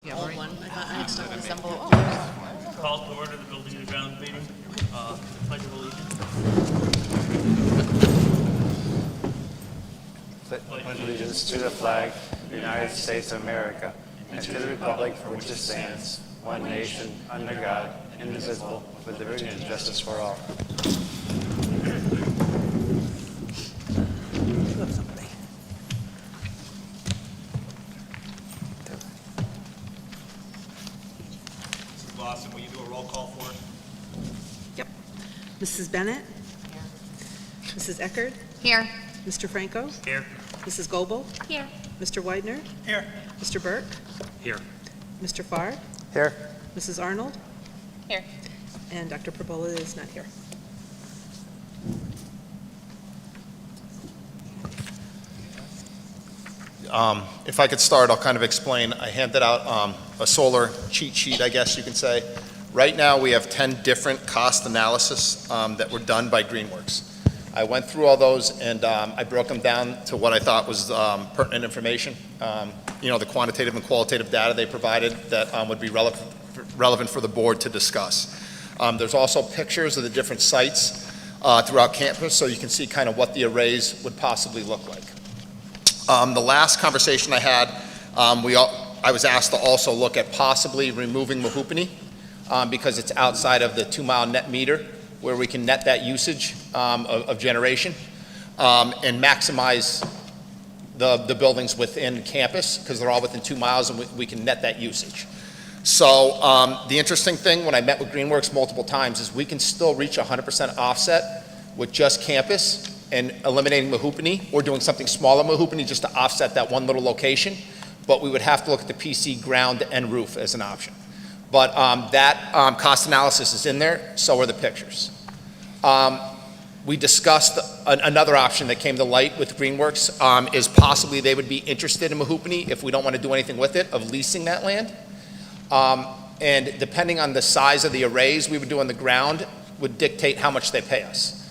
Yeah, old one. I thought I had stuff in this envelope. Call to order the building and grounds meeting. Pledge of allegiance. Pledge allegiance to the flag of the United States of America and to the republic for which it stands, one nation, under God, indivisible, with liberty and justice for all. Mrs. Lawson, will you do a roll call for us? Yep. Mrs. Bennett? Here. Mrs. Eckert? Here. Mr. Franco? Here. Mrs. Goebel? Here. Mr. Widener? Here. Mr. Burke? Here. Mr. Farr? Here. Mrs. Arnold? Here. And Dr. Perbola is not here. If I could start, I'll kind of explain. I handed out a solar cheat sheet, I guess you can say. Right now, we have 10 different cost analysis that were done by Greenworks. I went through all those and I broke them down to what I thought was pertinent information. The quantitative and qualitative data they provided that would be relevant for the board to discuss. There's also pictures of the different sites throughout campus, so you can see kind of what the arrays would possibly look like. The last conversation I had, I was asked to also look at possibly removing Mahoopany because it's outside of the 2-mile net meter where we can net that usage of generation and maximize the buildings within campus because they're all within 2 miles and we can net that usage. So the interesting thing when I met with Greenworks multiple times is we can still reach 100% offset with just campus and eliminating Mahoopany or doing something smaller Mahoopany just to offset that one little location, but we would have to look at the PC ground and roof as an option. But that cost analysis is in there, so are the pictures. We discussed another option that came to light with Greenworks is possibly they would be interested in Mahoopany if we don't want to do anything with it, of leasing that land. And depending on the size of the arrays we would do on the ground would dictate how much they pay us.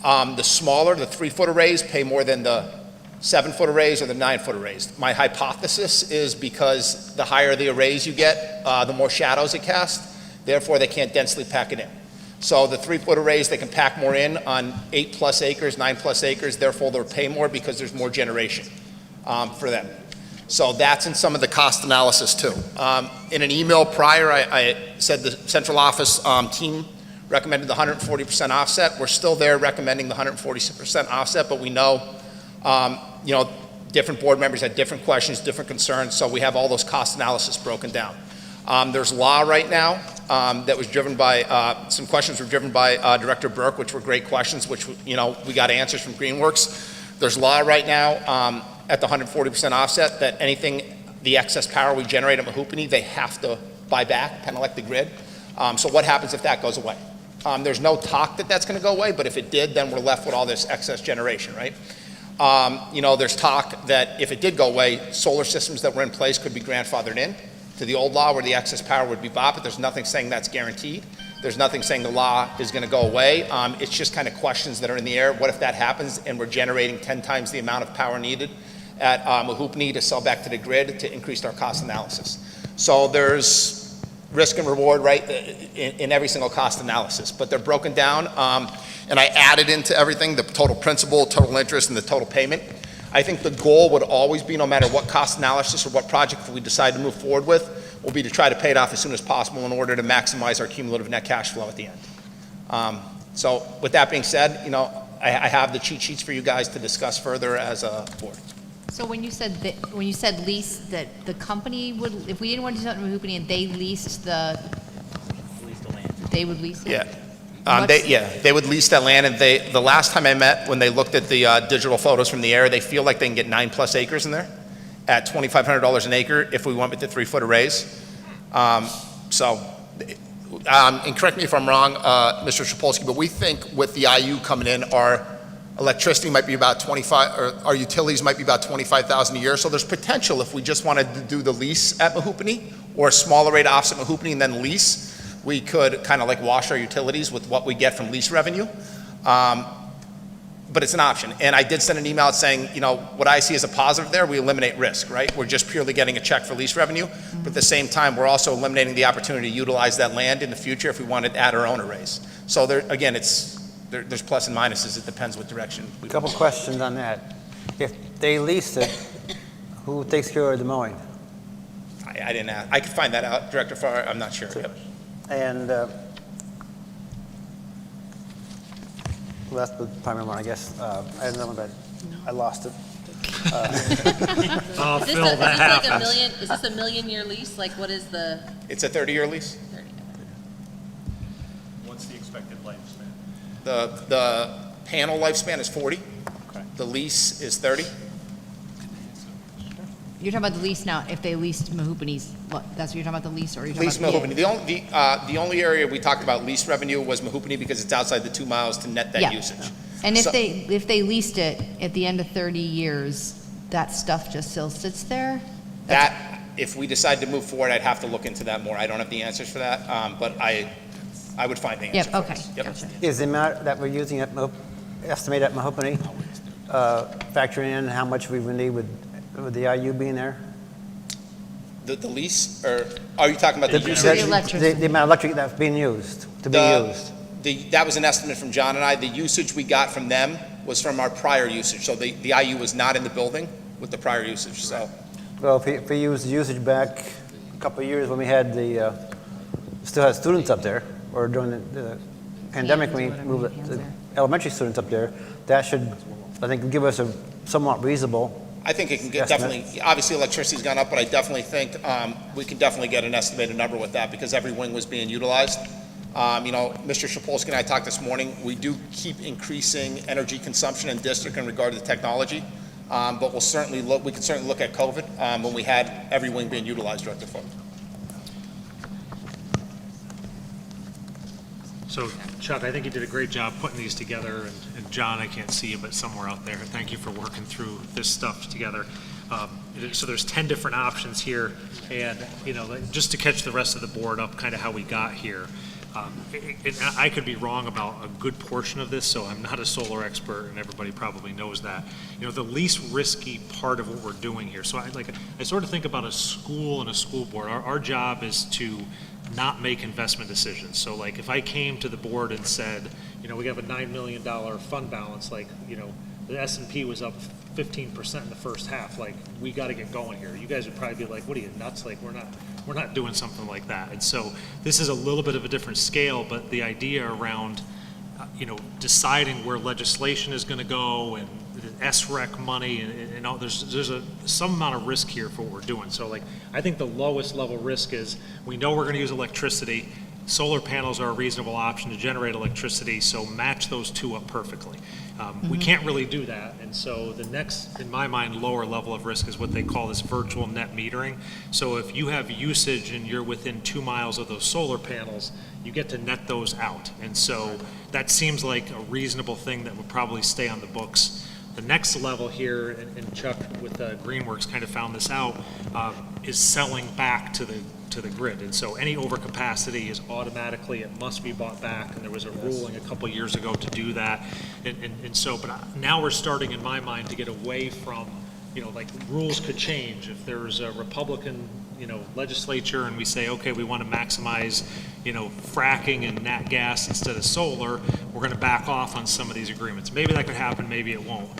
The smaller, the 3-foot arrays pay more than the 7-foot arrays or the 9-foot arrays. My hypothesis is because the higher the arrays you get, the more shadows it casts, therefore they can't densely pack it in. So the 3-foot arrays, they can pack more in on 8+ acres, 9+ acres, therefore they'll pay more because there's more generation for them. So that's in some of the cost analysis too. In an email prior, I said the central office team recommended the 140% offset. We're still there recommending the 140% offset, but we know, different board members had different questions, different concerns, so we have all those cost analysis broken down. There's law right now that was driven by, some questions were driven by Director Burke, which were great questions, which, we got answers from Greenworks. There's law right now at the 140% offset that anything, the excess power we generate at Mahoopany, they have to buy back, kind of like the grid. So what happens if that goes away? There's no talk that that's going to go away, but if it did, then we're left with all this excess generation, right? There's talk that if it did go away, solar systems that were in place could be grandfathered in to the old law where the excess power would be bought, but there's nothing saying that's guaranteed. There's nothing saying the law is going to go away. It's just kind of questions that are in the air. What if that happens and we're generating 10 times the amount of power needed at Mahoopany to sell back to the grid to increase our cost analysis? So there's risk and reward, right, in every single cost analysis, but they're broken down, and I added into everything the total principal, total interest, and the total payment. I think the goal would always be, no matter what cost analysis or what project we decide to move forward with, will be to try to pay it off as soon as possible in order to maximize our cumulative net cash flow at the end. So with that being said, I have the cheat sheets for you guys to discuss further as a board. So when you said lease, that the company would, if we didn't want to do something with Mahoopany and they leased the land, they would lease it? Yeah. They would lease that land, and the last time I met, when they looked at the digital photos from the air, they feel like they can get 9+ acres in there at $2,500 an acre if we went with the 3-foot arrays. And correct me if I'm wrong, Mr. Shapolsky, but we think with the IU coming in, our electricity might be about our utilities might be about $25,000 a year. So there's potential if we just wanted to do the lease at Mahoopany or a smaller rate offset Mahoopany and then lease, we could kind of like wash our utilities with what we get from lease revenue. but it's an option. And I did send an email out saying, you know, what I see as a positive there, we eliminate risk, right? We're just purely getting a check for lease revenue, but at the same time, we're also eliminating the opportunity to utilize that land in the future if we wanted to add our own arrays. So there, again, there's plus and minuses. It depends what direction we A couple questions on that. If they leased it, who takes care of the mowing? I didn't ask. I could find that out, Director Farr. I'm not sure. Yep. And last but primary one, I guess. I had another one, but I lost it. Oh, Phil, that happens. Is this a million-year lease? Like, what is the It's a 30-year lease. 30? What's the expected lifespan? The panel lifespan is 40. Okay. The lease is 30. You're talking about the lease now, if they leased Mahoopany's, what, that's what you're talking about, the lease, or you're talking Lease about? Mahoopany. The only area we talked about lease revenue was Mahoopany because it's outside the 2 miles to net that Yeah. usage. And if So- they leased it at the end of 30 years, that stuff just still sits there? That, if we decide to move forward, I'd have to look into that more. I don't have the answers for that, but I would find the answer. Yep, for okay, us. Yep. gotcha. Is the amount that we're using at, estimated at Mahoupany, factoring in how much we would need with the IU being there? The lease, or are you talking about the The usage? electricity. the amount of electric that's being used, to be used. That was an estimate from John and I. The usage we got from them was from our prior usage. So the IU was not in the building with the prior usage, so. Well, if we use the usage back a couple of years when we had still had students up there, or during the pandemic, when we Hands or moved whatever, the hands elementary students up there, that should, I think, give us a somewhat reasonable. I think it can get Estimate. definitely, obviously electricity's gone up, but I definitely think we can definitely get an estimated number with that because every wing was being utilized. You know, Mr. Shapolsky and I talked this morning, we do keep increasing energy consumption in district in regard to the technology, but we can certainly look at COVID when we had every wing being utilized, Director Foote. So Chuck, I think you did a great job putting these together, and John, I can't see you, but somewhere out there, thank you for working through this stuff together. So there's 10 different options here, and, you know, just to catch the rest of the board up, kind of how we got here. And I could be wrong about a good portion of this, so I'm not a solar expert, and everybody probably knows that. You know, the least risky part of what we're doing here. So I sort of think about a school and a school board. Our job is to not make investment decisions. So like if I came to the board and said, you know, we have a $9 million fund balance, like, you know, the S&P was up 15% in the first half, like, we got to get going here. You guys would probably be like, what are you, nuts? Like, we're not doing something like that. And so this is a little bit of a different scale, but the idea around, you know, deciding where legislation is going to go and the SREC money and all, there's some amount of risk here for what we're doing. So like, I think the lowest level risk is we know we're going to use electricity. Solar panels are a reasonable option to generate electricity, so match those two up perfectly. We can't really do that, and so the next, in my mind, lower level of risk is what they call this virtual net metering. So if you have usage and you're within 2 miles of those solar panels, you get to net those out. And so that seems like a reasonable thing that would probably stay on the books. The next level here, and Chuck with Greenworks kind of found this out, is selling back to the grid. And so any overcapacity is automatically, it must be bought back. And there was a ruling a couple years ago to do that. And so, but now we're starting, in my mind, to get away from, you know, like rules could change. If there's a Republican, you know, legislature and we say, okay, we want to maximize, you know, fracking and nat gas instead of solar, we're going to back off on some of these agreements. Maybe that could happen, maybe it won't.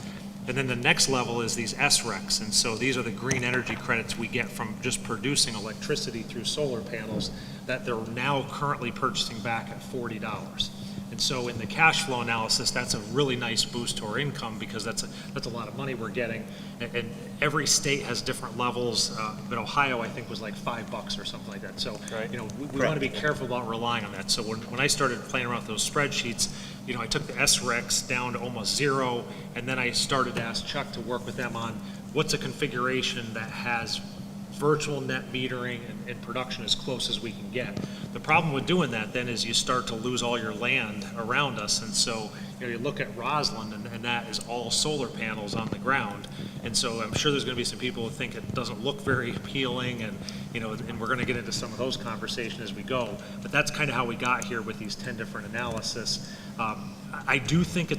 And then the next level is these SRECs, and so these are the green energy credits we get from just producing electricity through solar panels that they're now currently purchasing back at $40. And so in the cash flow analysis, that's a really nice boost to our income because that's a lot of money we're getting. And every state has different levels, but Ohio, I think, was like $5 or something like that. So, you know, we want to be careful about relying on that. So when I started playing around with those spreadsheets, you know, I took the SRECs down to almost zero, and then I started to ask Chuck to work with them on what's a configuration that has virtual net metering and production as close as we can get. The problem with doing that then is you start to lose all your land around us, and so, you know, you look at Roslyn and that is all solar panels on the ground, and so I'm sure there's going to be some people who think it doesn't look very appealing, and, you know, and we're going to get into some of those conversations as we go, but that's kind of how we got here with these 10 different analysis. I do think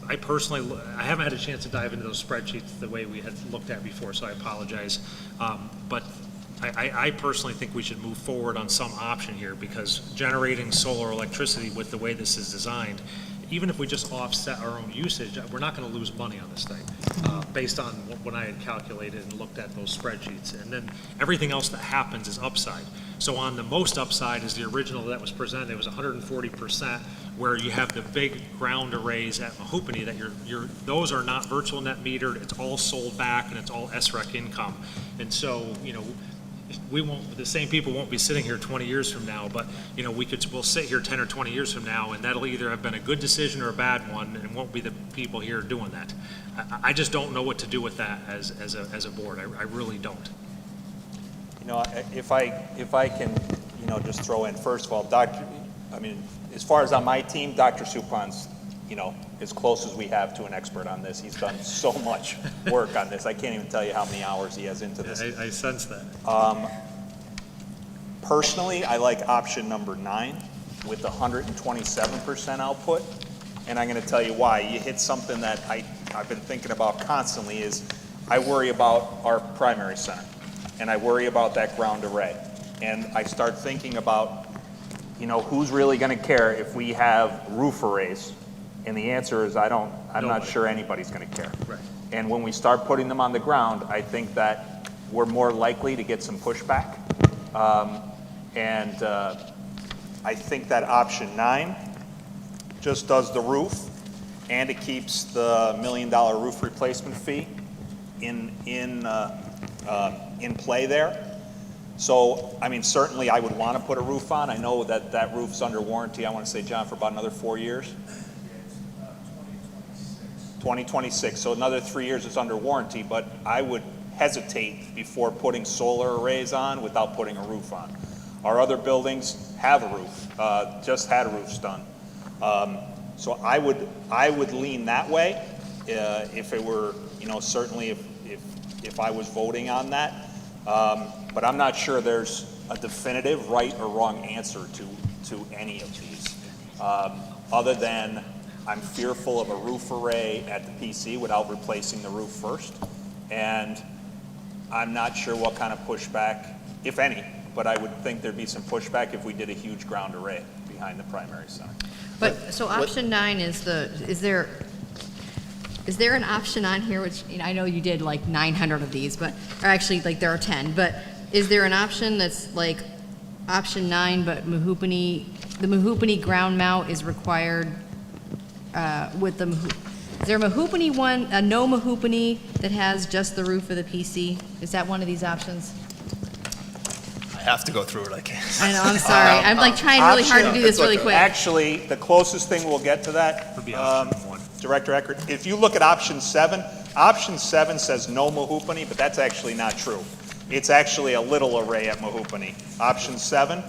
I personally, I haven't had a chance to dive into those spreadsheets the way we had looked at before, so I apologize. But I personally think we should move forward on some option here, because generating solar electricity with the way this is designed, even if we just offset our own usage, we're not going to lose money on this thing, based on what I had calculated and looked at those spreadsheets. And then everything else that happens is upside. So on the most upside is the original that was presented. It was 140%, where you have the big ground arrays at Mahoopany that those are not virtual net metered. It's all sold back, and it's all SREC income. And so, the same people won't be sitting here 20 years from now, but, we'll sit here 10 or 20 years from now, and that'll either have been a good decision or a bad one, and it won't be the people here doing that. I just don't know what to do with that as a board. I really don't. If I can, just throw in, first of all, as far as on my team, Dr. Supan's, as close as we have to an expert on this. He's done so much work on this. I can't even tell you how many hours he has into this. I sense that. Personally, I like option number 9 with the 127% output. And I'm going to tell you why. You hit something that I've been thinking about constantly is I worry about our primary center. And I worry about that ground array. And I start thinking about, who's really going to care if we have roof arrays? And the answer is I'm not sure anybody's going to care. Right. And when we start putting them on the ground, I think that we're more likely to get some pushback. I think that option 9 just does the roof, and it keeps the $1 million roof replacement fee in play there. So, certainly I would want to put a roof on. I know that roof's under warranty, I want to say, John, for about another 4 years. 2026, so another 3 years is under warranty, but I would hesitate before putting solar arrays on without putting a roof on. Our other buildings have a roof, just had roofs done. So I would lean that way if it were, certainly if I was voting on that. But I'm not sure there's a definitive right or wrong answer to any of these, other than I'm fearful of a roof array at the PC without replacing the roof first. And I'm not sure what kind of pushback, if any, but I would think there'd be some pushback if we did a huge ground array behind the primary center. But, so option 9 is is there an option on here, which, I know you did like 900 of these, but, or actually like there are 10, but is there an option that's like option 9, but the Mahoopany ground mount is required with the, is there a Mahoopany one, a no Mahoopany that has just the roof of the PC? Is that one of these options? I have to go through it, I can't. I know, I'm sorry. I'm like trying really hard to do this really quick. Actually, the closest thing we'll get to that, Would be option 1. Director Eckert, if you look at option 7 says no Mahoopany, but that's actually not true. It's actually a little array at Mahoopany, option 7.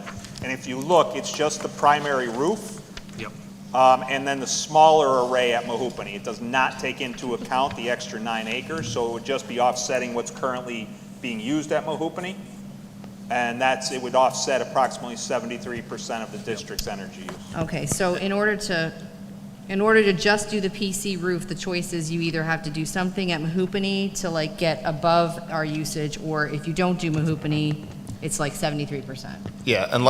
And if you look, it's just the primary roof. Yep. And then the smaller array at Mahoopany. It does not take into account the extra 9 acres, so it would just be offsetting what's currently being used at Mahoopany. And it would offset approximately 73% of the district's energy use. Okay, so in order to just do the PC roof, the choice is you either have to do something at Mahoopany to like get above our usage, or if you don't do Mahoopany, it's like 73%. Yeah, and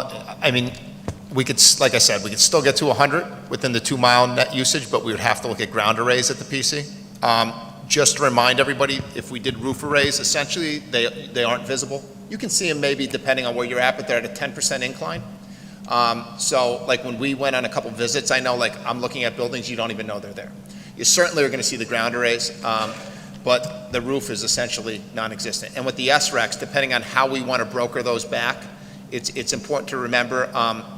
we could, like I said, we could still get to 100 within the 2 mile net usage, but we would have to look at ground arrays at the PC. Just to remind everybody, if we did roof arrays, essentially, they aren't visible. You can see them maybe depending on where you're at, but they're at a 10% incline. So like when we went on a couple visits, I know like I'm looking at buildings, you don't even know they're there. You certainly are going to see the ground arrays, but the roof is essentially non-existent. And with the SRECs, depending on how we want to broker those back, it's important to remember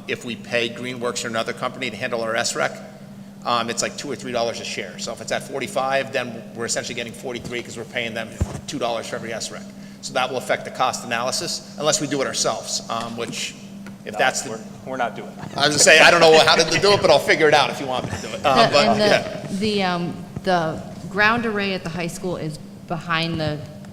if we pay Greenworks or another company to handle our SREC, it's like $2 or $3 a share. So if it's at 45, then we're essentially getting 43 because we're paying them $2 for every SREC. So that will affect the cost analysis unless we do it ourselves, which if No, that's the, we're not doing that. I was gonna say, I don't know how to do it, but I'll figure it out if you want me to do it. The ground array at the high school is behind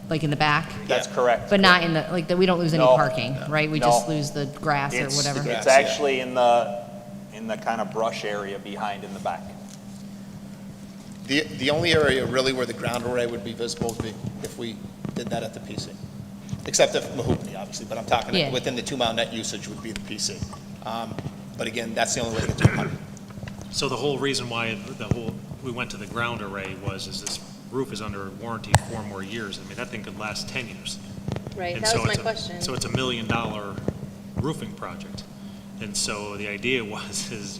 like in the back, That's correct. but not in the, we don't lose any No. parking, right? We No. just lose the grass or It's whatever. actually in the kind of brush area behind in the back. The only area really where the ground array would be visible would be if we did that at the PC. Except if Mahoopany, obviously, but I'm talking Yeah. within the 2-mile net usage would be the PC. But again, that's the only way to get to 100. So the whole reason why we went to the ground array is this roof is under warranty 4 more years. I mean, that thing could last 10 years. Right, And that so was my it's a- question. So it's $1 million roofing project. And so the idea is,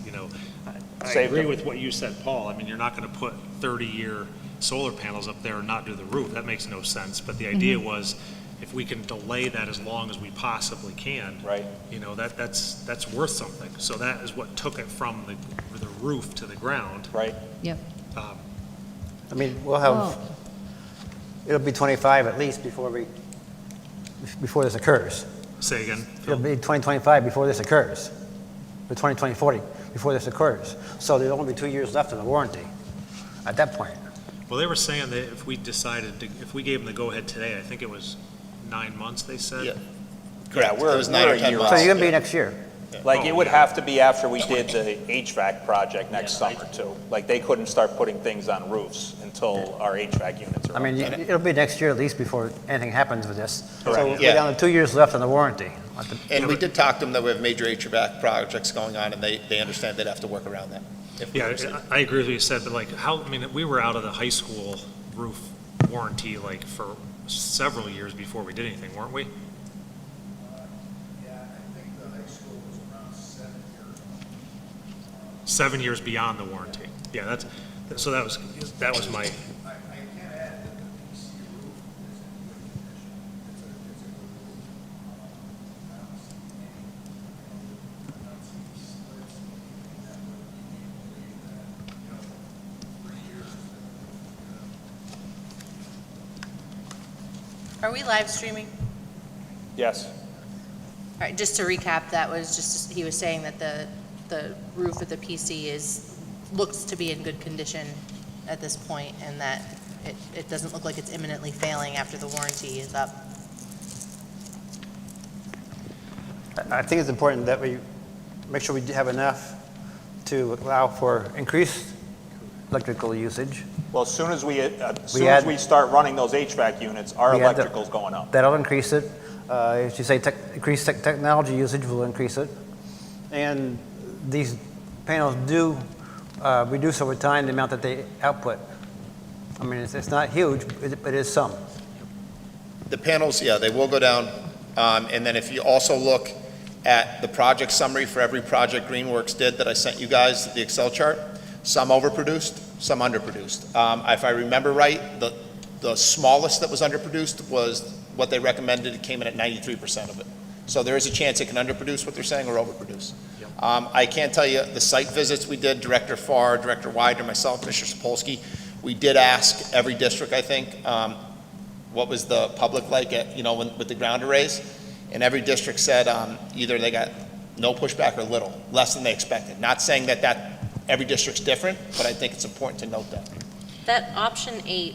I Save agree them. with what you said, Paul. I mean, you're not going to put 30-year solar panels up there and not do the roof. That makes no sense. But the idea was, if we can delay that as long as we possibly can. Right. That's worth something. So that is what took it from the roof to the ground. Right? Yep. I mean, we'll have, Well- it'll be 25 at least before this occurs. Say again, It'll Phil. be 2025 before this occurs, or 2040 before this occurs. So there'll only be 2 years left of the warranty at that point. Well, they were saying that if we if we gave them the go-ahead today, I think it was 9 months, they said? Yeah. Yeah, Correct. we're- It was 9 or we're a 10 year months. So you're going to Yeah. be next year. Like, Oh, it would yeah. have to be after we did the HVAC project next Yeah, summer, too. Like, they couldn't start putting things on roofs until our HVAC units are I mean, up. it'll be next year at least before anything happens with this. So Correct. we're down to 2 years left on the warranty. And we did talk to them that we have major HVAC projects going on, and they understand they'd have to work around that. if we Yeah, proceed. I agree with what you said, but like, we were out of the high school roof warranty like for several years before we did anything, weren't we? Yeah, I think the high school was around 7 years. 7 years beyond the warranty. Yeah, so that was my, I can't add that the PC roof is in good condition. It's a good roof. I don't see any slits, anything that would lead me to believe that, 3 years is good. Are we live streaming? Yes. All right, just to recap, that was just, he was saying that the roof of the PC looks to be in good condition at this point, and that it doesn't look like it's imminently failing after the warranty is up. I think it's important that we make sure we have enough to allow for increased electrical usage. Well, as soon as add- we start running those HVAC units, our We add the- electrical's going up. That'll increase it. As you say, increased technology usage will increase it. And these panels do reduce over time the amount that they output. I mean, it's not huge, but it is some. The panels, yeah, they will go down. And then if you also look at the project summary for every project Greenworks did that I sent you guys, the Excel chart, some overproduced, some underproduced. If I remember right, the smallest that was underproduced was what they recommended. It came in at 93% of it. So there is a chance it can underproduce what they're saying or overproduce. I can't tell you the site visits we did, Director Farr, Director Widener, myself, Mr. Sapolsky, we did ask every district, I think, what was the public like at, with the ground arrays? And every district said either they got no pushback or little, less than they expected. Not saying that every district's different, but I think it's important to note that. That option 8,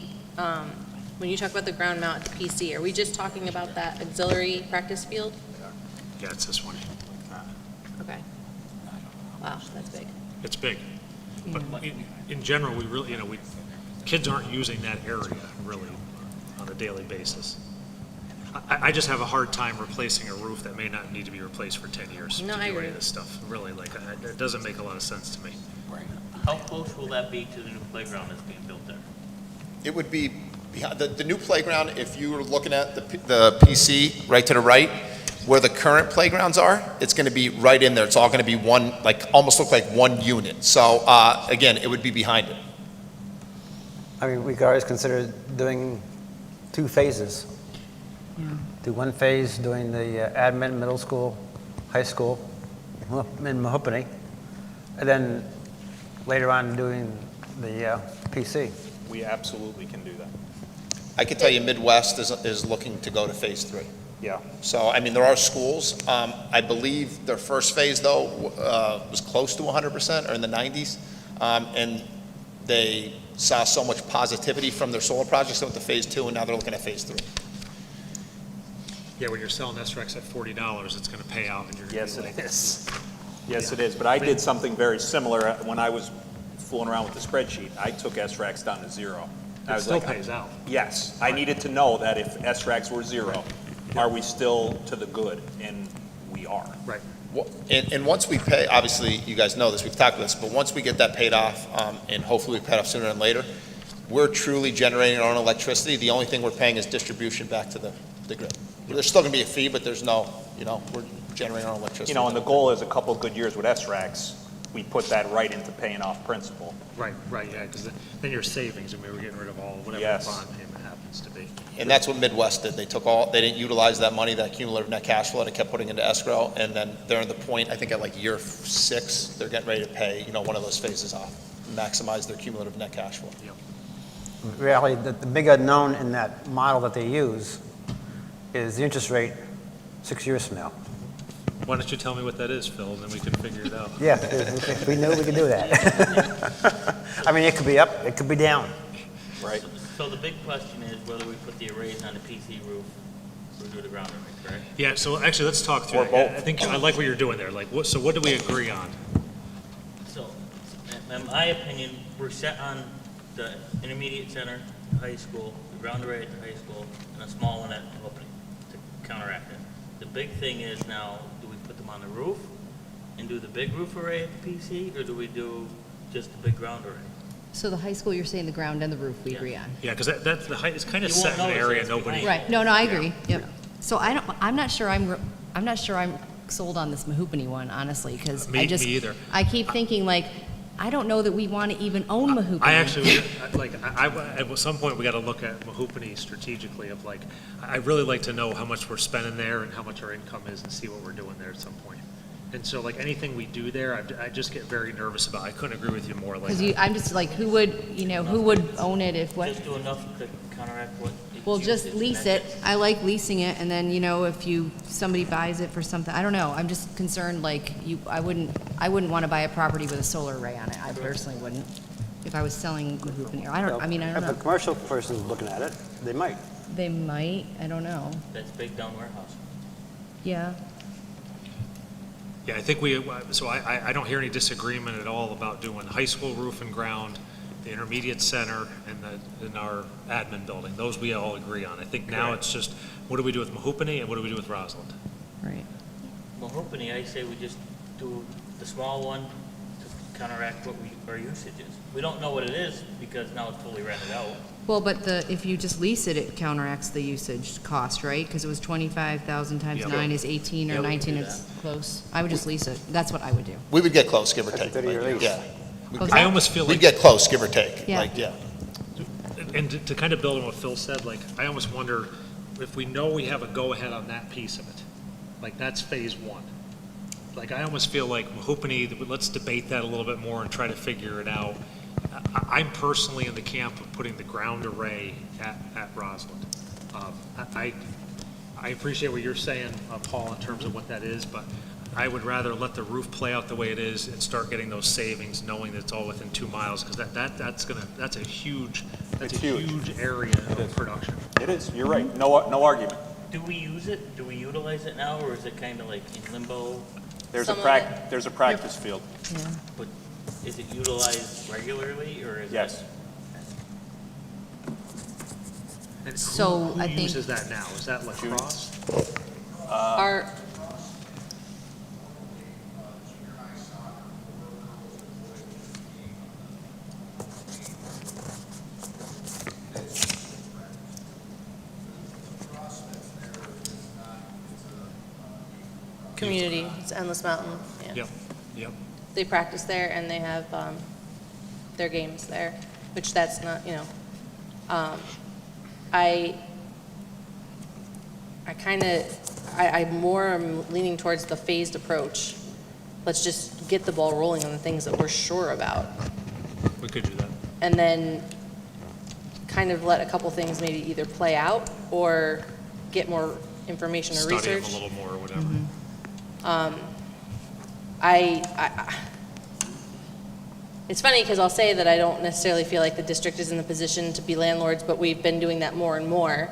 when you talk about the ground mount at the PC, are we just talking about that auxiliary practice field? yeah, it's this one. Okay. Wow, that's big. It's big. But in general, we really, kids aren't using that area really on a daily basis. I just have a hard time replacing a roof that may not need to be replaced for 10 years No, to I do any agree. of this stuff. Really, it doesn't make a lot of sense to me. How close will that be to the new playground that's being built there? It would be behind the new playground. If you were looking at the PC right to the right, where the current playgrounds are, it's going to be right in there. It's all going to be one, almost look like one unit. So again, it would be behind it. I mean, we could always consider doing 2 phases. Do 1 phase doing the admin, middle school, high school, in Mahoopany, and then later on doing the PC. We absolutely can do that. I can tell you Midwest is looking to go to phase 3. Yeah. So, I mean, there are schools. I believe their first phase, though, was close to 100% or in the 90s. And they saw so much positivity from their solar projects that went to phase 2, and now they're looking at phase 3. Yeah, when you're selling SREX at $40, it's going to pay out. And you're gonna Yes, be it like, is. Yes, it is. But I did something very similar when I was fooling around with the spreadsheet. I took SRAX down to 0. I It was still like, pays out. yes, I needed to know that if SRAX were 0, are we still to the good? And we are. Right. And once we pay, obviously, you guys know this, we've talked about this, but once we get that paid off, and hopefully we pay it off sooner than later, we're truly generating our own electricity. The only thing we're paying is distribution back to the grid. There's still going to be a fee, but there's no, we're generating our own electricity. And the goal is a couple of good years with SRAX, we put that right into paying off principal. Right, yeah, because then your savings, and we were getting rid of all, whatever the Yes. bond payment happens to be. And that's what Midwest did. They didn't utilize that money, that cumulative net cash flow, they kept putting into escrow, and then they're at the point, I think at like year 6, they're getting ready to pay, one of those phases off, maximize their cumulative net cash flow. Really, the big unknown in that model that they use is the interest rate 6 years from now. Why don't you tell me what that is, Phil, and then we can figure it out. Yeah, if we knew we could do that. I mean, it could be up, it could be down. Right. So the big question is whether we put the arrays on the PC roof or do the ground array, correct? Yeah, so actually, let's talk through Or that. both. I think, I like what you're doing there, like, so what do we agree on? So, in my opinion, we're set on the intermediate center, high school, the ground array at the high school, and a small one at opening to counteract it. The big thing is now, do we put them on the roof and do the big roof array at the PC, or do we do just the big ground array? So the high school, you're saying the ground and the roof we agree on? Yeah, because that's the height, it's kind of You won't set in an notice area it's nobody. behind. Right, no, I agree, yep. So I'm not sure I'm sold on this Mahoopany one, honestly, because Me either. I keep thinking, like, I don't know that we want to even own Mahoopany. I actually, at some point, we got to look at Mahoopany strategically of like, I'd really like to know how much we're spending there and how much our income is and see what we're doing there at some point. And so like anything we do there, I just get very nervous about. I couldn't agree with you more. Like, Because I'm just like, who would own it if what? Just do enough to counteract what? its Well, just usage lease and it. I like leasing it, and then, if somebody buys it for something, I don't know. I'm just concerned, like, I wouldn't want to buy a property with a solar array on it. I personally wouldn't. If I was selling Mahoopany, I don't If a know. commercial person's looking at it, they might. They might, I don't know. That's big down warehouse. Yeah. yeah, I think so I don't hear any disagreement at all about doing high school roof and ground, the intermediate center, and our admin building. Those we all agree on. I think now it's just, what do we do with Mahoopany and what do we do with Roslyn? Right. Mahoopany, I say we just do the small one to counteract what our usage is. We don't know what it is because now it's fully rented out. Well, but if you just lease it, it counteracts the usage cost, right? Because it was 25,000 times Yeah. 9 is 18, or Yeah, we can 19 do is close. I would just lease it. That's what I would do. We would get close, give or That's a take. 30-year Like, lease. Yeah. Close I that? almost feel We'd like, get close, give or take. Yeah. Like, yeah. and to kind of build on what Phil said, like, I almost wonder if we know we have a go-ahead on that piece of it, like, that's phase 1. Like, I almost feel like Mahoopany, let's debate that a little bit more and try to figure it out. I'm personally in the camp of putting the ground array at Roslyn. I appreciate what you're saying, Paul, in terms of what that is, but I would rather let the roof play out the way it is and start getting those savings, knowing that it's all within 2 miles, because that's a huge area of production. It is, you're right, no argument. Do we use it? Do we utilize it now, or is it kind of like in limbo? There's Some a of it. there's a practice field, Yeah. But is it utilized regularly, or is it? yes. And So, who I think- uses that now? Is that lacrosse? Our, community, it's Endless Mountain, yeah. Yep. They practice there and they have their games there, which that's not, I more am leaning towards the phased approach. Let's just get the ball rolling on the things that we're sure about. We could do that. And then kind of let a couple things maybe either play out or get more information or Study research. them a little more or whatever. It's funny because I'll say that I don't necessarily feel like the district is in the position to be landlords, but we've been doing that more and more.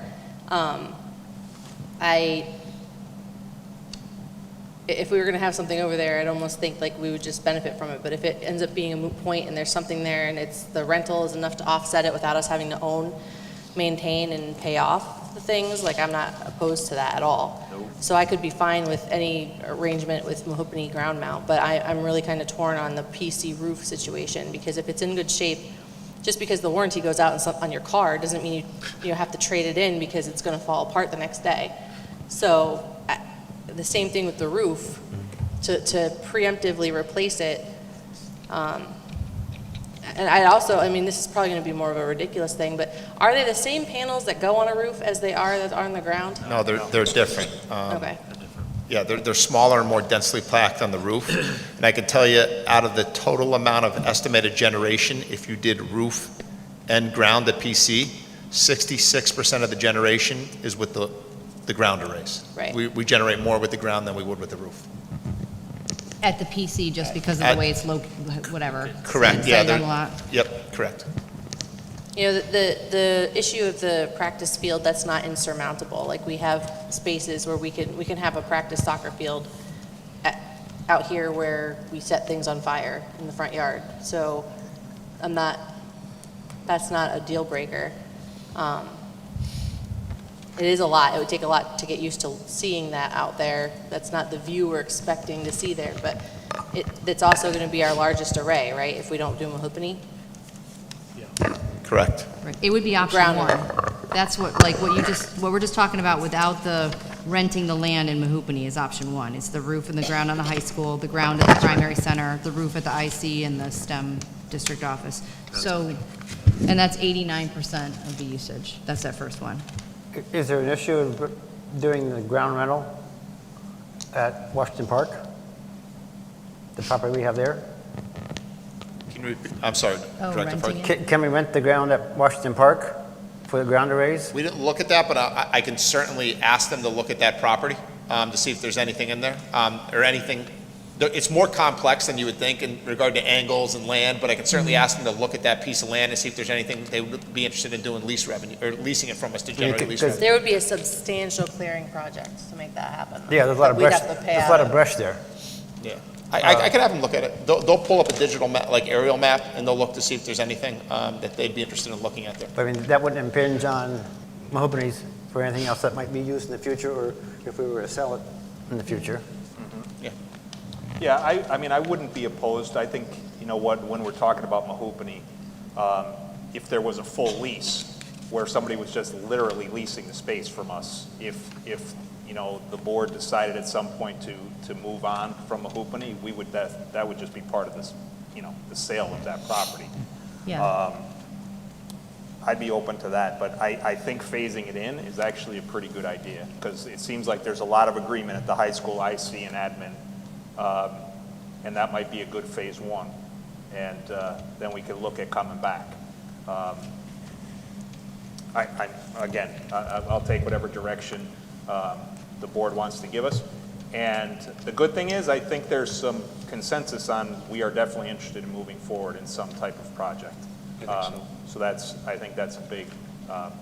if we were gonna have something over there, I'd almost think like we would just benefit from it. But if it ends up being a moot point and there's something there and it's, the rental is enough to offset it without us having to own, maintain, and pay off the things, like I'm not opposed to that at all. So I could be fine with any arrangement with Mahoupany ground mount, but I'm really kind of torn on the PC roof situation, because if it's in good shape, just because the warranty goes out on your car doesn't mean you have to trade it in because it's going to fall apart the next day. So the same thing with the roof, to preemptively replace it. And I also, I mean, this is probably going to be more of a ridiculous thing, but are they the same panels that go on a roof as they are that are on the ground? No, they're different. Okay. Yeah, they're smaller and more densely packed on the roof. And I can tell you, out of the total amount of estimated generation, if you did roof and ground at PC, 66% of the generation is with the ground arrays. Right. We generate more with the ground than we would with the roof. At the PC, just because of At- the way it's whatever. Correct, yeah. Sitting on the lot. Yep, correct. You know, the issue of the practice field, that's not insurmountable. Like, we have spaces where we can have a practice soccer field out here where we set things on fire in the front yard. So that's not a deal breaker. It is a lot. It would take a lot to get used to seeing that out there. That's not the view we're expecting to see there, but it's also going to be our largest array, right, if we don't do Mahoupany? Correct. Right. It would be option Ground one. That's what, like, what we're just talking about without the renting the land in Mahoupany is option one. It's the roof and the ground on the high school, the ground at the primary center, the roof at the IC and the STEM district office. So, and that's 89% of the usage. That's that first one. Is there an issue of doing the ground rental at Washington Park? The property we have there? Can you repeat? I'm sorry, Oh, Director Park. renting it? Can we rent the ground at Washington Park for the ground arrays? We didn't look at that, but I can certainly ask them to look at that property to see if there's anything in there, or anything. It's more complex than you would think in regard to angles and land, but I can certainly ask them to look at that piece of land and see if there's anything they would be interested in doing lease revenue, or leasing it from us to generate lease revenue. There would be a substantial clearing project to make that happen. Yeah, there's a lot of We'd brush, have to pay there's a lot out of brush there. Yeah. I could have them look at it. They'll pull up a digital map, like aerial map, and they'll look to see if there's anything that they'd be interested in looking at there. I mean, that wouldn't impinge on Mahoupany's for anything else that might be used in the future, or if we were to sell it in the future. Yeah. Yeah, I mean, I wouldn't be opposed. I think, you know what, when we're talking about Mahoupany, if there was a full lease where somebody was just literally leasing the space from us, if you know, the board decided at some point to move on from Mahoupany, that would just be part of this, you know, the sale of that property. Yeah. I'd be open to that, but I think phasing it in is actually a pretty good idea, because it seems like there's a lot of agreement at the high school, IC, and admin, and that might be a good phase one, and then we could look at coming back. Again, I'll take whatever direction the board wants to give us, and the good thing is, I think there's some consensus on, we are definitely interested in moving forward in some type of project. So I think that's a big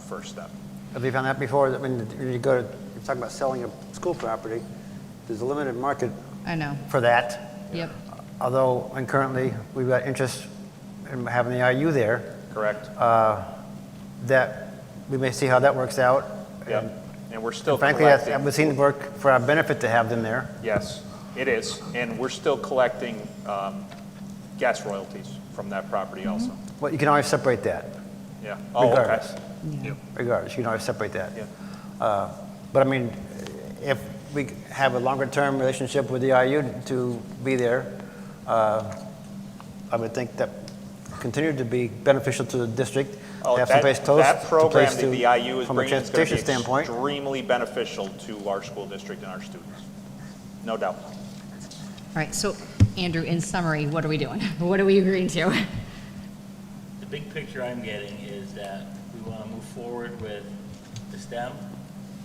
first step. Have you found that before? I mean, when you talk about selling a school property, there's a limited market I know. for that. Yep. Although, and currently, we've got interest in having the IU there, Correct? that we may see how that works out. Yep. And we're still Frankly, collecting. it would seem to work for our benefit to have them there. Yes, it is. And we're still collecting gas royalties from that property also. Well, you can always separate that, Yeah. Oh, okay. regardless. Regardless, you can always separate that. Yeah. But I mean, if we have a longer-term relationship with the IU to be there, I would think that continued to be beneficial to the district. Oh, have someplace close, that program someplace that the IU is from a bringing is going to transportation be standpoint. extremely beneficial to our school district and our students. No doubt. All right, so Andrew, in summary, what are we doing? What are we agreeing to? The big picture I'm getting is that we want to move forward with the STEM,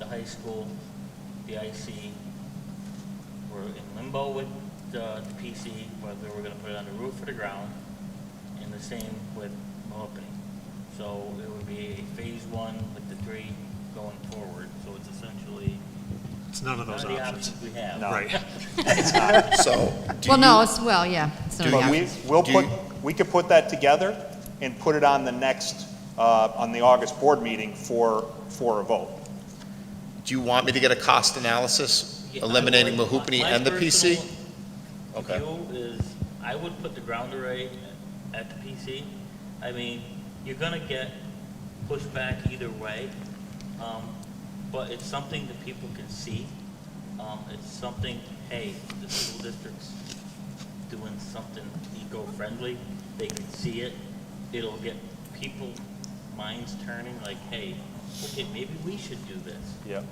the high school, the IC. We're in limbo with the PC, whether we're going to put it on the roof or the ground, and the same with Mahoupany. So it would be a phase one with the three going forward. So it's essentially It's none of None those of the options. options we have. No. Right. So, do Well, you- no, it's, well, yeah, it's not Do the But option. we could put that together and put it on the next, on the August board meeting for a vote. Do you want me to get a cost analysis, Yeah, I eliminating would. Mahoopany My and the PC? personal Okay. view is, I would put the ground array at the PC. I mean, you're gonna get pushback either way, but it's something that people can see. It's something, hey, the school district's doing something eco-friendly, they can see it, it'll get people minds turning, like, hey, okay, maybe we should do this. Yep.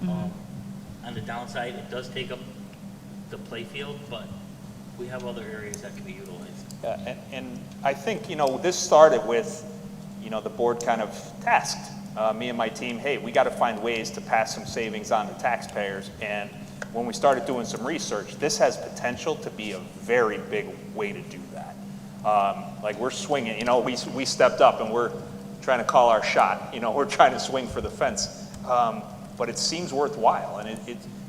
On the downside, it does take up the playfield, but we have other areas that can be utilized. Yeah, and I think, this started with, the board kind of tasked me and my team, hey, we got to find ways to pass some savings on to taxpayers. And when we started doing some research, this has potential to be a very big way to do that. Like we're swinging, we stepped up and we're trying to call our shot. We're trying to swing for the fence. But it seems worthwhile, and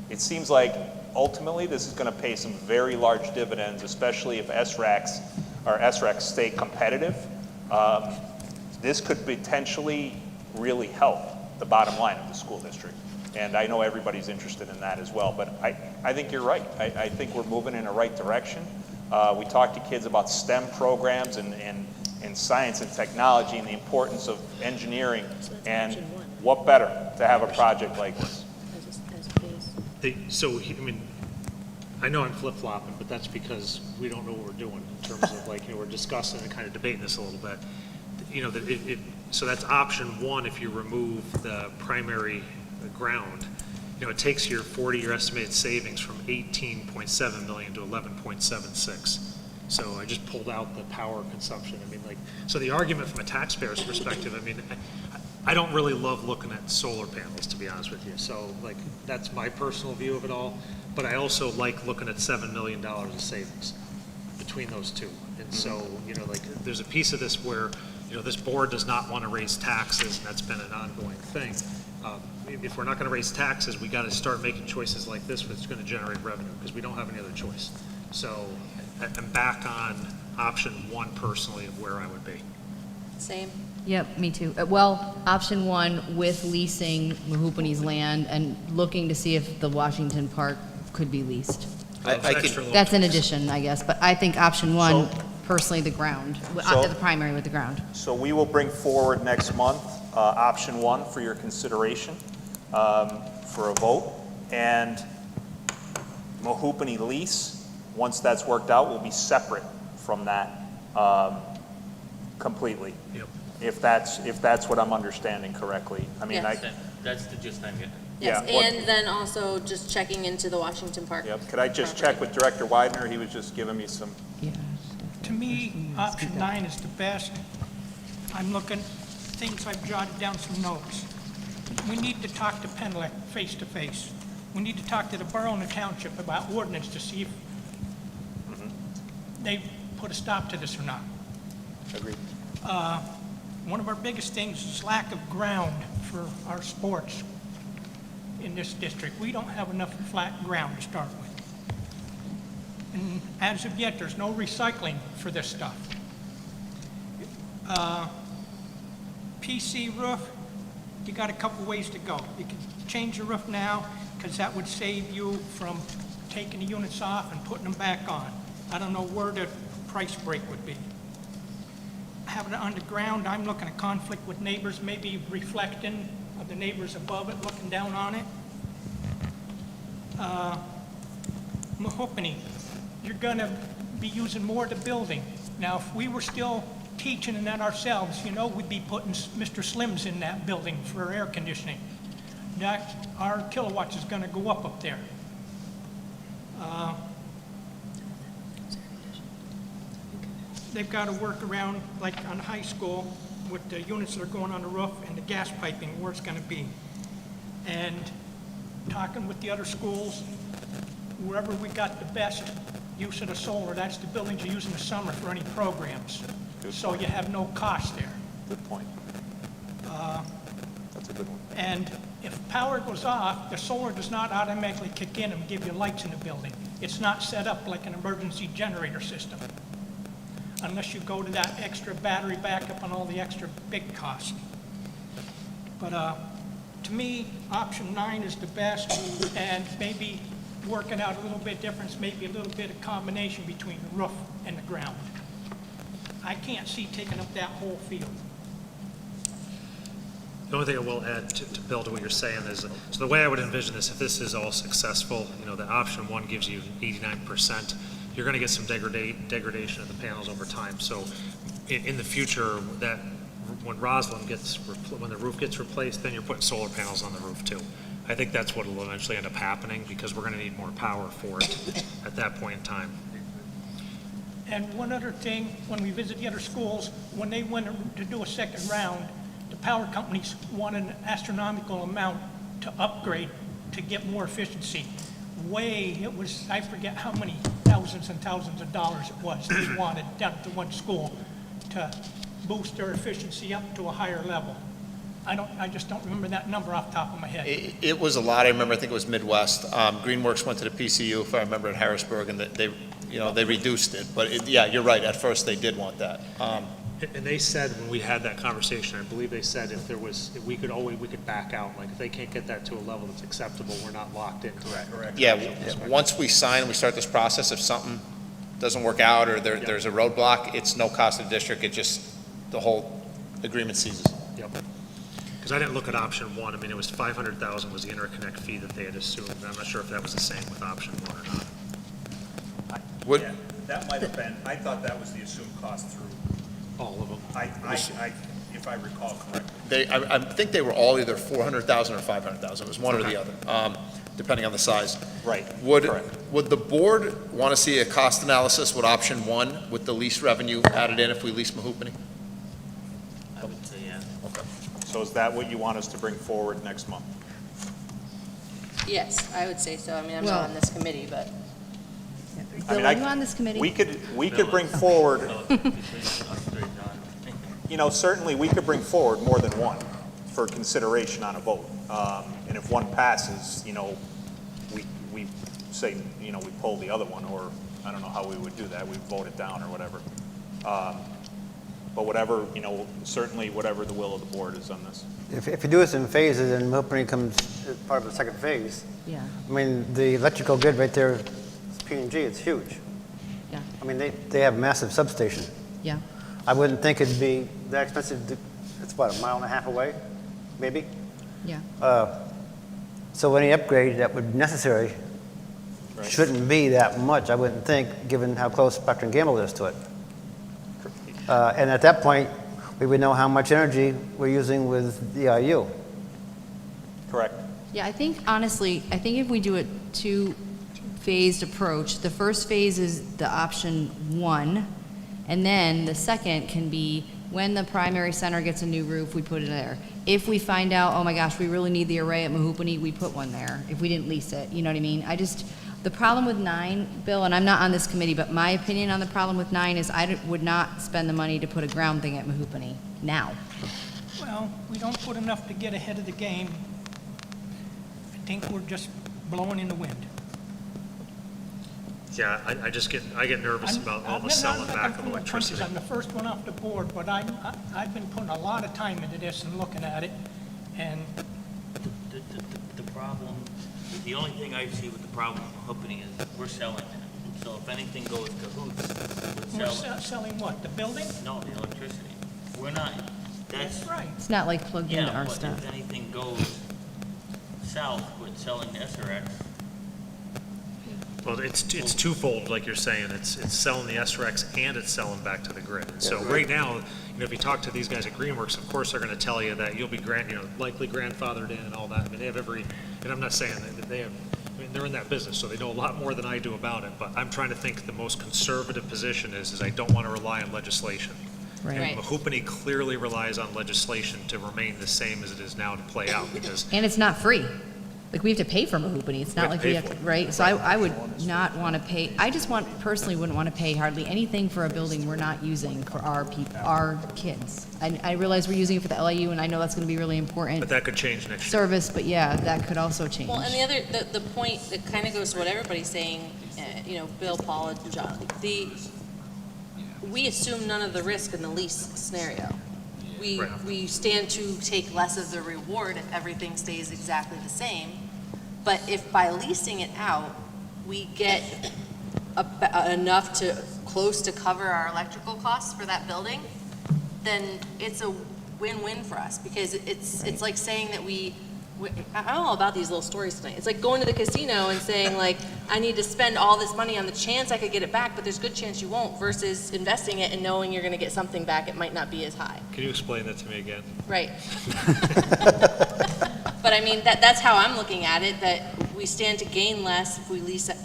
it seems like ultimately this is going to pay some very large dividends, especially if SRACs stay competitive. This could potentially really help the bottom line of the school district. And I know everybody's interested in that as well, but I think you're right. I think we're moving in the right direction. We talk to kids about STEM programs and science and technology and the importance of engineering, and what better to have a project like this? I know I'm flip-flopping, but that's because we don't know what we're doing in terms of we're discussing and kind of debating this a little bit. So that's option one if you remove the primary ground. It takes your estimated savings from 18.7 million to 11.76. So I just pulled out the power consumption. So the argument from a taxpayer's perspective, I don't really love looking at solar panels, to be honest with you. So that's my personal view of it all. But I also like looking at $7 million of savings between those two. And so, there's a piece of this where, this board does not want to raise taxes, and that's been an ongoing thing. If we're not going to raise taxes, we got to start making choices like this, which is going to generate revenue, because we don't have any other choice. So I'm back on option one personally of where I would be. Same. Yep, me too. Well, option one with leasing Mahoopany's land and looking to see if the Washington Park could be leased. That's an addition, I guess, but I think option one, personally, the ground, the primary with the ground. So we will bring forward next month, option one for your consideration, for a vote. And Mahoopany lease, once that's worked out, will be separate from that, completely. Yep. If that's what I'm understanding correctly. Yes. That's the gist I'm getting. Yes, Yeah, what- and then also just checking into the Washington Park. Yep, could I just check with Director Widener? He was just giving me some, Yeah. To me, option 9 is the best. I'm looking, things I've jotted down some notes. We need to talk to Penelec face to face. We need to talk to the borough and the township about ordinance to see if they put a stop to this or not. agreed. One of our biggest things is lack of ground for our sports in this district. We don't have enough flat ground to start with. And as of yet, there's no recycling for this stuff. PC roof, you got a couple ways to go. You can change the roof now, because that would save you from taking the units off and putting them back on. I don't know where the price break would be. Having it underground, I'm looking at conflict with neighbors, maybe reflecting of the neighbors above it, looking down on it. Mahoopany, you're gonna be using more of the building. Now, if we were still teaching in that ourselves, we'd be putting Mr. Slims in that building for air conditioning. That, our kilowatts is gonna go up there. They've got to work around, like on high school, with the units that are going on the roof and the gas piping, where it's going to be. And talking with the other schools, wherever we got the best use of the solar, that's the buildings you use in the summer for any programs. So you have no cost there. Good point. That's a good one. And if power goes off, the solar does not automatically kick in and give you lights in the building. It's not set up like an emergency generator system, unless you go to that extra battery backup and all the extra big costs. But to me, option 9 is the best, and maybe working out a little bit difference, maybe a little bit of combination between the roof and the ground. I can't see taking up that whole field. The only thing I will add to Bill, to what you're saying is, so the way I would envision this, if this is all successful, the option 1 gives you 89%, you're gonna get some degradation of the panels over time. So in the future, that, when Roslyn when the roof gets replaced, then you're putting solar panels on the roof too. I think that's what will eventually end up happening, because we're gonna need more power for it at that point in time. And one other thing, when we visit the other schools, when they went to do a second round, the power companies wanted an astronomical amount to upgrade to get more efficiency. It was, I forget how many thousands and thousands of dollars it was they wanted down at the one school to boost their efficiency up to a higher level. I just don't remember that number off the top of my head. It was a lot. I remember, I think it was Midwest. Greenworks went to the PCU, if I remember, at Harrisburg, and they reduced it. But yeah, you're right. At first, they did want that. And they said, when we had that conversation, I believe they said if we could back out, like if they can't get that to a level that's acceptable, we're not locked into that. Correct. Yeah, once we sign and we start this process, if something doesn't work out or there's a roadblock, it's no cost to the district. It just, the whole agreement ceases. Yep. Because I didn't look at option 1. I mean, it was 500,000 was the interconnect fee that they had assumed. I'm not sure if that was the same with option 1 or not. Yeah, that might have been, I thought that was the assumed cost through, All of them. if I recall correctly. I think they were all either 400,000 or 500,000. It was one or the other, depending on the size. Right, correct. Would the board want to see a cost analysis with option 1 with the lease revenue added in if we lease Mahoopany? I would say, yeah. So is that what you want us to bring forward next month? Yes, I would say so. I mean, I'm Well- not on this committee, but Bill, are you on this committee? We could bring forward, certainly we could bring forward more than one for consideration on a vote. And if one passes, we say, we pull the other one, or I don't know how we would do that, we vote it down or whatever. But whatever, certainly whatever the will of the board is on this. If you do this in phases and Mahoopany comes as part of the second phase, Yeah, I mean, the electrical grid right there, P&G, it's huge. yeah, I mean, they have a massive substation. yeah. I wouldn't think it'd be that expensive. It's about a mile and a half away, maybe. Yeah. So any upgrade that would be necessary Right. shouldn't be that much, I wouldn't think, given how close Procter & Gamble is to it. And at that point, we would know how much energy we're using with the IU. Correct. Yeah, I think, honestly, if we do a two-phased approach, the first phase is the option 1, and then the second can be when the primary center gets a new roof, we put it there. If we find out, oh my gosh, we really need the array at Mahoopany, we put one there, if we didn't lease it, you know what I mean? The problem with 9, Bill, and I'm not on this committee, but my opinion on the problem with 9 is I would not spend the money to put a ground thing at Mahoopany now. Well, we don't put enough to get ahead of the game. I think we're just blowing in the wind. Yeah, I get nervous about all the selling back of electricity. I'm the first one off the board, but I've been putting a lot of time into this and looking at it, and The problem, the only thing I see with the problem with Mahoopany is we're selling it. So if anything goes cahoots with we're selling, selling what, the building? no, the electricity. We're not, that's, Right. It's not like plugged into yeah, our but stuff. if anything goes south with selling the SRX, Well, it's twofold, like you're saying. It's selling the SRX and it's selling back to the grid. And so right now, if you talk to these guys at Greenworks, of course, they're going to tell you that you'll be likely grandfathered in and all that. I mean, they have and I'm not saying that they have, they're in that business, so they know a lot more than I do about it. But I'm trying to think the most conservative position is I don't want to rely on legislation. Right. Right. And Mahoopany clearly relies on legislation to remain the same as it is now to play out, because And it's not free. like, we have to pay for Mahoopany. It's not like we have to, right? So I would not want to pay, I just personally wouldn't want to pay hardly anything for a building we're not using for our kids. I realize we're using it for the LIU, and I know that's going to be really important But that could change next year. service, but yeah, that could also change. Well, and the point that kind of goes to what everybody's saying, Bill, Paul, and John, we assume none of the risk in the lease scenario. We stand to take less of the reward if everything stays exactly the same. But if by leasing it out, we get enough to close to cover our electrical costs for that building, then it's a win-win for us, because it's like saying that I don't know about these little stories tonight. It's like going to the casino and saying, like, I need to spend all this money on the chance I could get it back, but there's a good chance you won't, versus investing it and knowing you're going to get something back. It might not be as high. Can you explain that to me again? Right. But I mean, that's how I'm looking at it, that we stand to gain less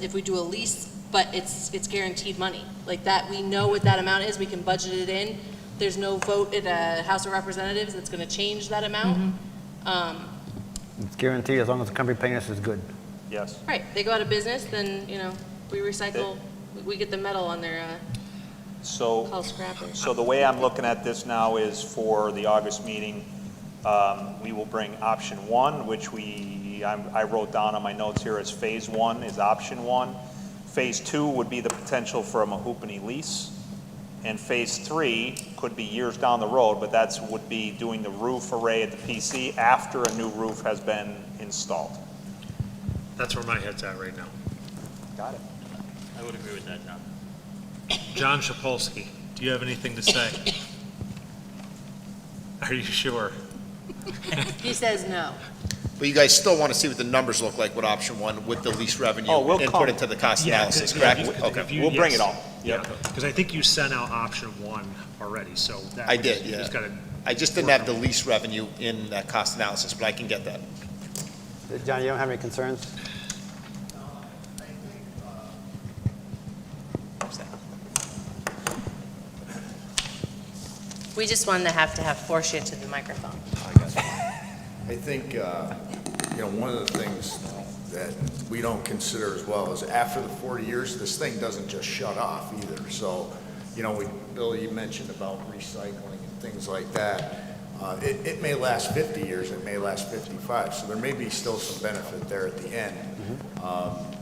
if we do a lease, but it's guaranteed money. Like that, we know what that amount is, we can budget it in. There's no vote at a House of Representatives that's going to change that amount. It's guaranteed as long as the company paying us is good. Yes. Right, they go out of business, then, we recycle, we get the metal on their, called scrapping. So the way I'm looking at this now is for the August meeting, we will bring option 1, which I wrote down on my notes here as phase 1 is option 1. Phase 2 would be the potential for a Mahoopany lease. And phase 3 could be years down the road, but would be doing the roof array at the PC after a new roof has been installed. That's where my head's at right now. Got it. I would agree with that, John. John Shapolsky, do you have anything to say? Are you sure? He says no. But you guys still want to see what the numbers look like with option 1 with the lease revenue Oh, we'll and come. put into the cost Yeah, analysis, 'cause correct? if you- Okay. if you- We'll bring yes. it all. Yeah, Yep. because I think you sent out option 1 already, so that. I was- did, you yeah. just gotta- I just didn't have the lease revenue in that cost analysis, but I can get that. John, you don't have any concerns? We just wanted to have force you to the microphone. I think, one of the things that we don't consider as well is after the 40 years, this thing doesn't just shut off either. So, Bill, you mentioned about recycling and things like that. It may last 50 years, it may last 55, so there may be still some benefit there at the end.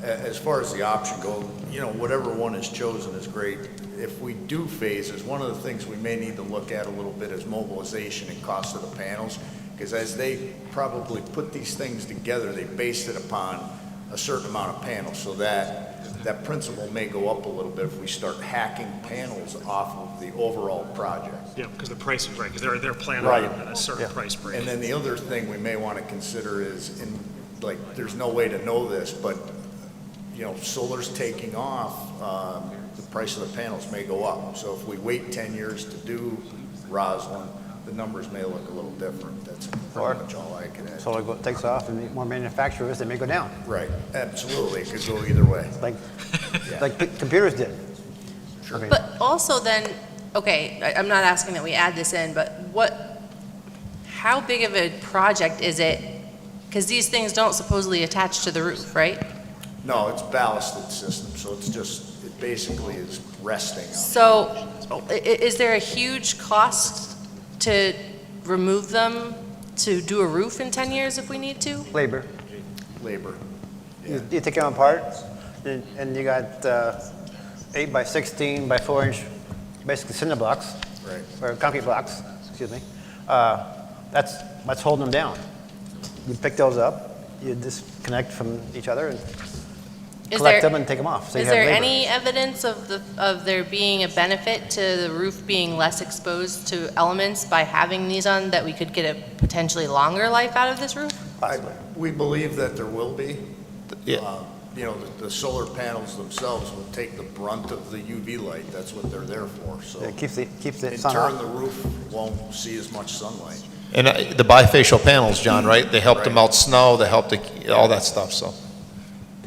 As far as the option goes, whatever one is chosen is great. If we do phases, one of the things we may need to look at a little bit is mobilization and cost of the panels, because as they probably put these things together, they based it upon a certain amount of panels, so that principle may go up a little bit if we start hacking panels off of the overall project. Yeah, because the price is right, because they're planning Right. on a certain price break. And then the other thing we may want to consider is, there's no way to know this, but, solar's taking off, the price of the panels may go up. So if we wait 10 years to do Roslyn, the numbers may look a little different. That's pretty much all I can add. Solar takes off and more manufacturers, they may go down, Right, absolutely, it could go either way. like computers did. Sure. Okay. But also then, okay, I'm not asking that we add this in, but how big of a project is it? Because these things don't supposedly attach to the roof, right? No, it's ballasted system, so it basically is resting on. So is there a huge cost to remove them, to do a roof in 10 years if we need to? Labor. Labor. You take them apart, and you got 8 by 16 by 4 inch, basically cinder blocks. Right. Or concrete blocks, excuse me. That's what's holding them down. You pick those up, you disconnect from each other and collect them and take them off. So you Is have there labor. any evidence of there being a benefit to the roof being less exposed to elements by having these on, that we could get a potentially longer life out of this roof? We believe that there will be. Yeah. The solar panels themselves will take the brunt of the UV light. That's what they're there for, so. It keeps the In sun turn, off. the roof won't see as much sunlight. And the bifacial panels, John, right? They help to Right. melt snow, they help to, all that stuff, so.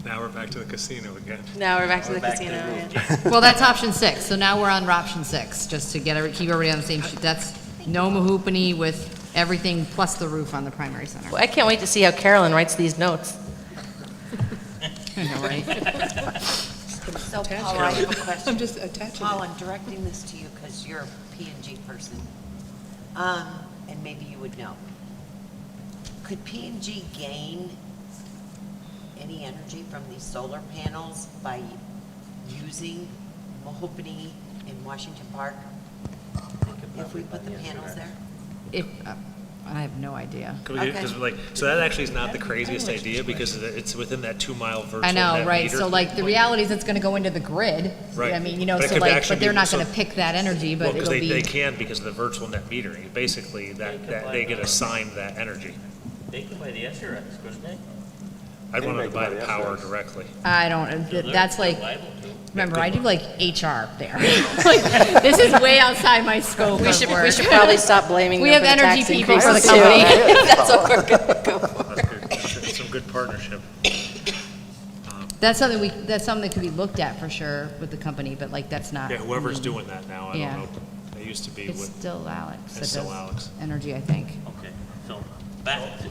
Now we're back to the casino again. Now we're back to the Back to the casino. roof. yeah. Well, that's option 6, so now we're on option 6, just to keep everybody on the same sheet. That's no Mahoopany with everything plus the roof on the primary center. Well, I can't wait to see how Carolyn writes these notes. I know, right? So Paul, I have a question. I'm just attaching Paul, it. I'm directing this to you because you're a P&G person. And maybe you would know. Could P&G gain any energy from these solar panels by using Mahogany in Washington Park? If we put the panels there? If, I have no idea. Because like, so that actually is not the craziest idea because it's within that 2-mile virtual I know, net right, meter. so like, the reality is it's gonna go into the grid. Right. I mean, you know, But it so could like, actually but they're be- not so- gonna pick that energy, Well, but because it'll they be, can because of the virtual net metering. Basically, that they get assigned that energy. They could buy the SRX, couldn't they? I'd want Anybody to buy can the buy the power SRX. directly. I don't, They're that's like, liable to. remember, I do like HR there. Like, this is way outside my scope We of should work. probably stop blaming We them have for the energy tax people for the increases, company. too. That's what we're gonna go for. That's good. Some good partnership. That's something that's something that could be looked at for sure with the company, but like, that's not. Yeah, whoever's doing that now, I Yeah. don't know. They used to be It's with, still Alex. It's that still does Alex. Energy, I think. Okay, so back to,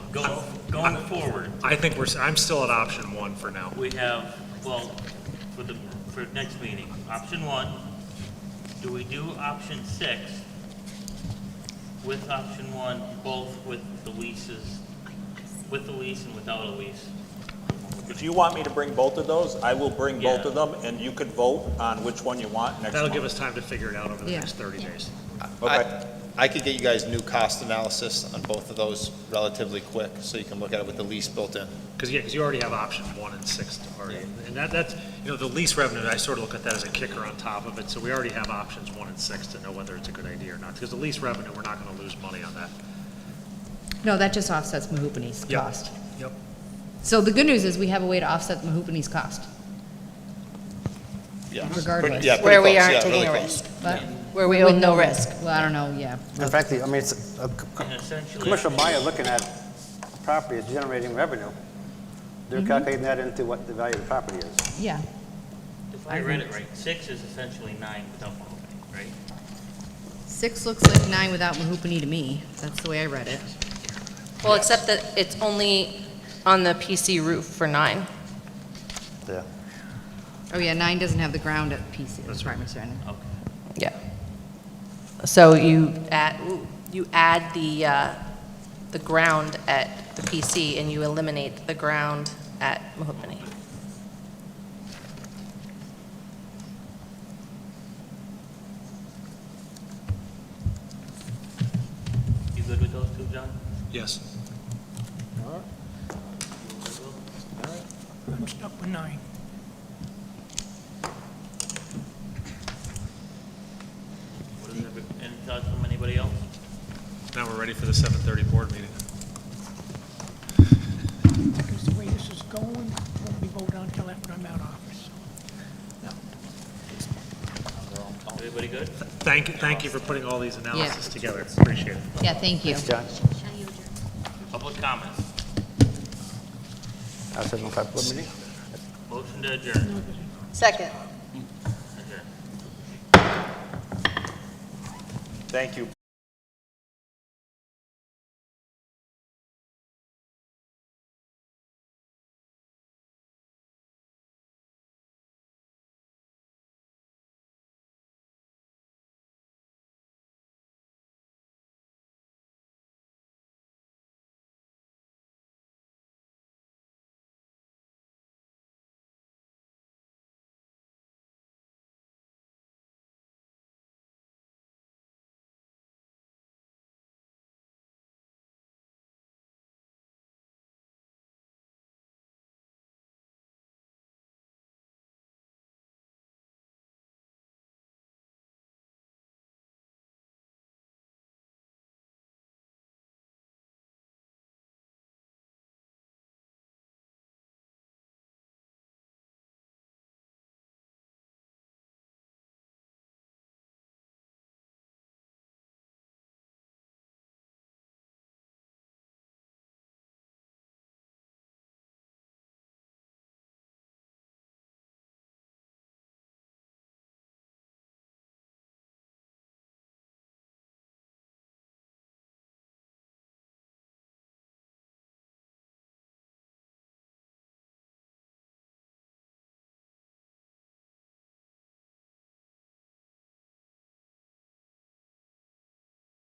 going forward, I think I'm still at option 1 for now. we have, well, for next meeting, option 1, do we do option 6 with option 1, both with the leases, with the lease and without a lease? If you want me to bring both of those, I will bring both Yeah. of them, and you could vote on which one you want next month. That'll give us time to figure it out over the Yeah. next 30 days. Okay. I could get you guys new cost analysis on both of those relatively quick, so you can look at it with the lease built in. Because you already have option 1 and 6 already. And that's, you know, the lease revenue, I sort of look at that as a kicker on top of it. So we already have options 1 and 6 to know whether it's a good idea or not. Because the lease revenue, we're not going to lose money on that. No, that just offsets Mahupany's Yep. cost. Yep. So the good news is we have a way to offset Mahupany's cost. Yeah. Regardless. Yeah, pretty Where we close, aren't yeah, taking really a close. risk. But Where we with own no risk. Well, I don't know, yeah. In fact, I mean, it's a And essentially, commercial buyer looking at property as generating revenue. They're calculating that into what the value of the property is. Yeah. if I read it right, 6 is essentially 9 without Mahogany, right? 6 looks like 9 without Mahupany to me. That's the way I read it. Well, except that it's only on the PC roof for 9. Yeah. Oh, yeah, 9 doesn't have the ground at PC, that's right, Mr. Ennis. Okay. Yeah. So you add the ground at the PC and you eliminate the ground at Mahogany. You good with those two, John? Yes. You good, Will? I'm stuck with 9. Any thoughts from anybody else? Now we're ready for the 7:30 board meeting. Because the way this is going, won't be voted on until after I'm out of office. Everybody good? Thank you for putting all these analysis Yeah. together. Appreciate it. Yeah, thank you. Thanks, John. Public comments? I'll send them a board meeting. Motion to adjourn. Second. Adjourn. Thank you.